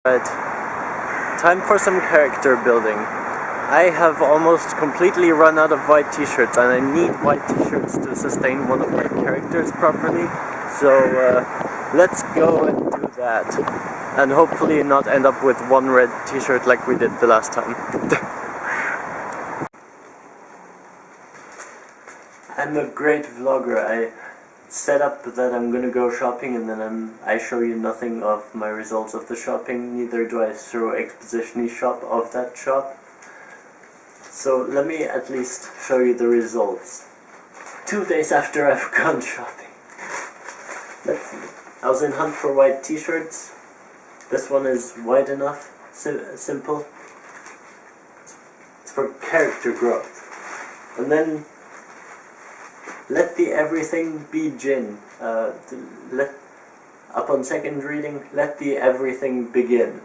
Right, time for some character building. I have almost completely run out of white t-shirts and I need white t-shirts to sustain one of my characters properly. So let's go and do that. And hopefully not end up with one red t-shirt like we did the last time. I'm a great vlogger. I set up that I'm gonna go shopping and then I show you nothing of my results of the shopping, neither do I show exposition-y shop of that shop. So let me at least show you the results. 2 days after I've gone shopping. Let's see. I was in hunt for white t-shirts. This one is wide enough, simple. It's for character growth. And then let the everything be Jin. Upon second reading, let the everything begin.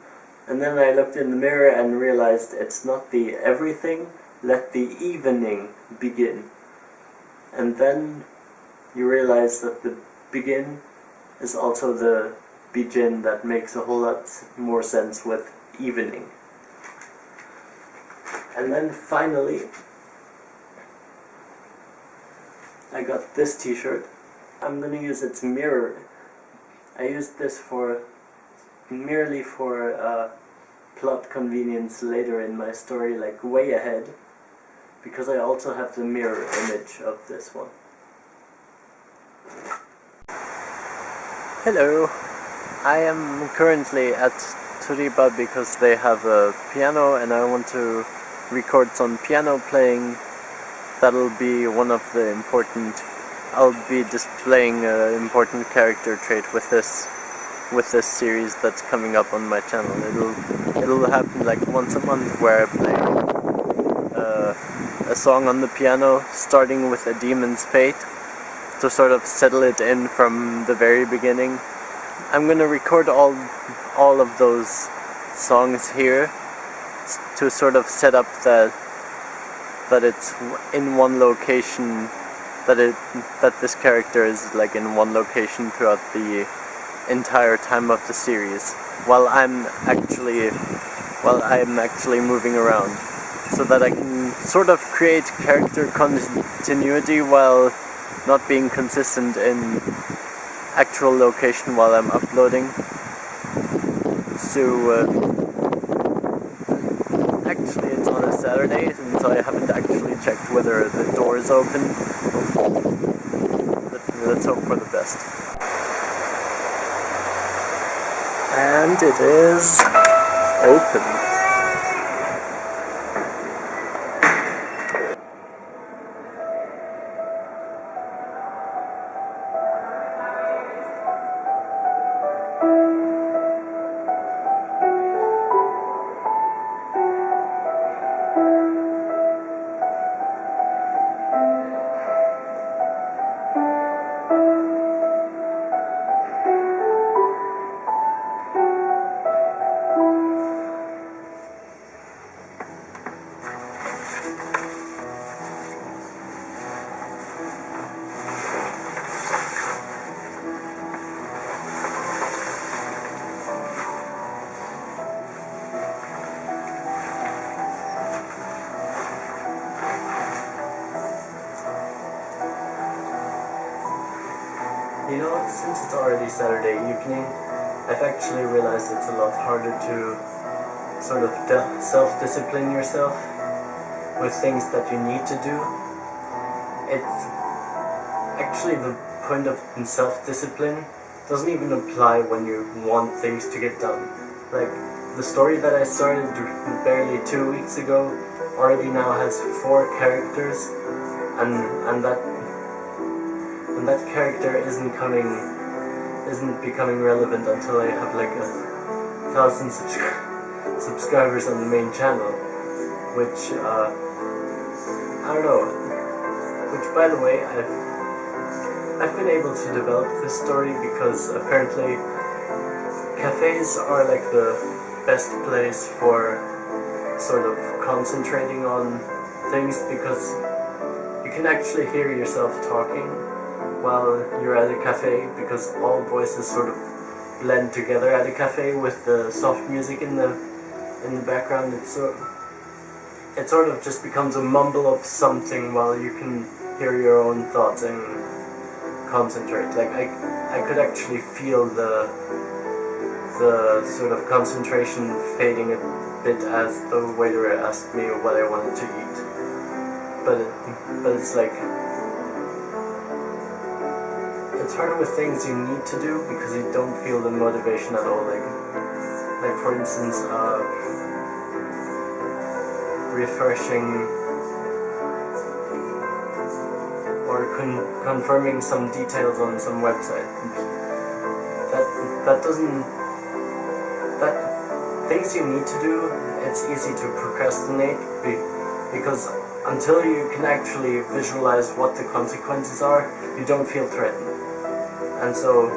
And then I looked in the mirror and realized it's not the everything, let the evening begin. And then you realize that the begin is also the begin that makes a whole lot more sense with evening. And then finally, I got this t-shirt. I'm gonna use its mirror. I used this merely for plot convenience later in my story, like way ahead, because I also have the mirror image of this one. Hello! I am currently at Turiba because they have a piano and I want to record some piano playing. That'll be one of the important... I'll be displaying an important character trait with this series that's coming up on my channel. It'll happen like once a month where I play a song on the piano, starting with A Demon's Fate, to sort of settle it in from the very beginning. I'm gonna record all of those songs here to sort of set up that it's in one location, that this character is like in one location throughout the entire time of the series, while I'm actually moving around, so that I can sort of create character continuity while not being consistent in actual location while I'm uploading. So actually it's on a Saturday, and so I haven't actually checked whether the door is open. Let's hope for the best. And it is open. You know, since it's already Saturday evening, I've actually realized it's a lot harder to sort of self-discipline yourself with things that you need to do. It's actually the point of self-discipline doesn't even apply when you want things to get done. Like, the story that I started barely 2 weeks ago already now has 4 characters, and that character isn't becoming relevant until I have like 1,000 subscribers on the main channel, which I don't know. Which, by the way, I've been able to develop this story because apparently cafes are like the best place for sort of concentrating on things, because you can actually hear yourself talking while you're at a cafe, because all voices sort of blend together at a cafe with the soft music in the background. It sort of just becomes a mumble of something while you can hear your own thoughts and concentrate. Like I could actually feel the sort of concentration fading a bit as the waiter asked me what I wanted to eat. But it's like, it's harder with things you need to do because you don't feel the motivation at all. Like for instance, refreshing or confirming some details on some website. That things you need to do, it's easy to procrastinate because until you can actually visualize what the consequences are, you don't feel threatened. And so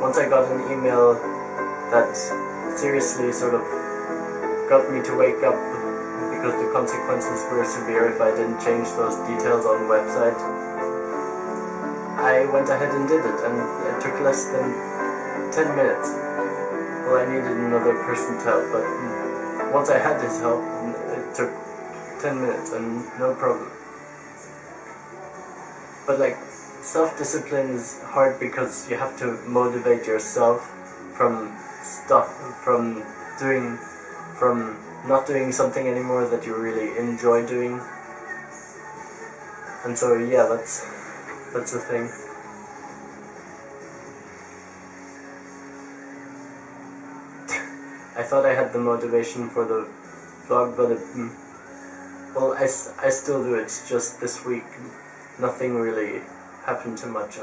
once I got an email that seriously sort of got me to wake up because the consequences were severe if I didn't change those details on the website, I went ahead and did it, and it took less than 10 minutes. Well, I needed another person to help, but once I had his help, it took 10 minutes and no problem. But like, self-discipline is hard because you have to motivate yourself from not doing something anymore that you really enjoy doing. And so yeah, that's the thing. I thought I had the motivation for the vlog, but well, I still do. It's just this week nothing really happened too much.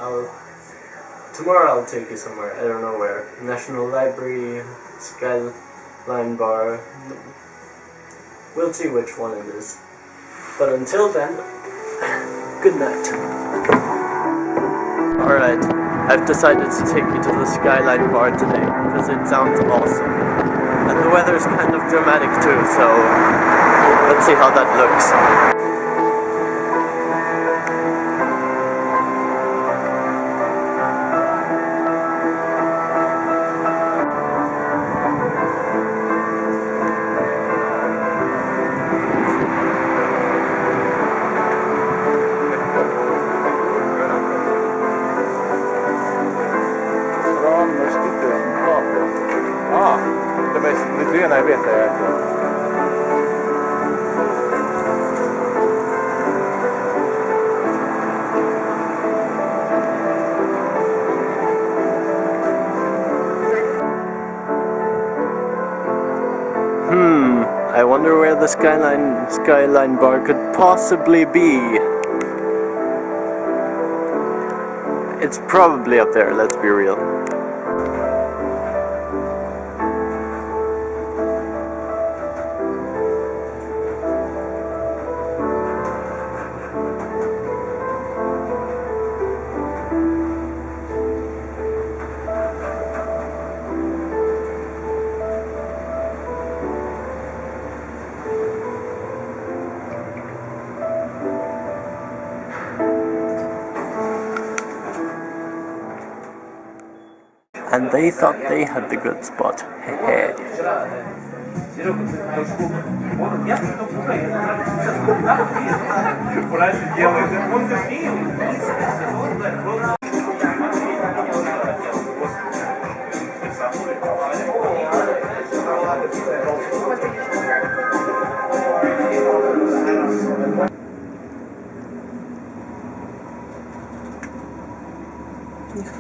Tomorrow I'll take you somewhere, I don't know where. National Library, Skyline Bar. We'll see which one it is. But until then, good night. Alright, I've decided to take you to the Skyline Bar today, because it sounds awesome. And the weather's kind of dramatic too, so let's see how that looks. Det vet jag. I wonder where the Skyline Bar could possibly be. It's probably up there, let's be real. And they thought they had the good spot. Hehe.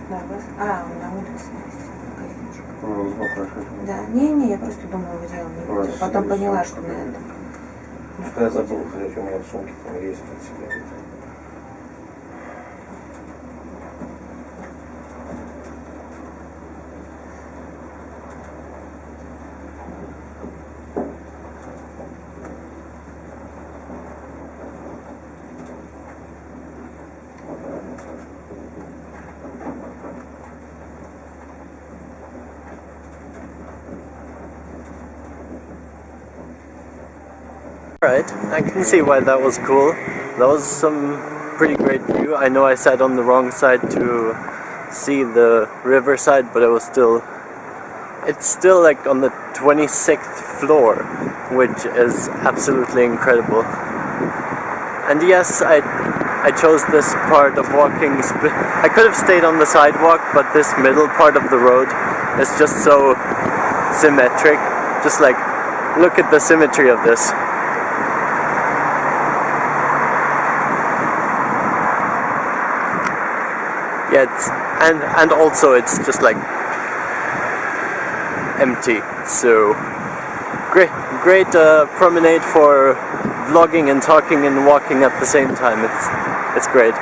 На вас? На улице есть. Да, не, я просто думала, взяла, не видела. Потом поняла, что на это. Что я забыл, хотя у меня в сумке там есть от себя. Alright, I can see why that was cool. That was some pretty great view. I know I sat on the wrong side to see the riverside, but it was still it's still like on the 26th floor, which is absolutely incredible. And yes, I chose this part of walking. I could have stayed on the sidewalk, but this middle part of the road is just so symmetric. Just like, look at the symmetry of this. Yeah, and also it's just like empty. So great promenade for vlogging and talking and walking at the same time. It's great.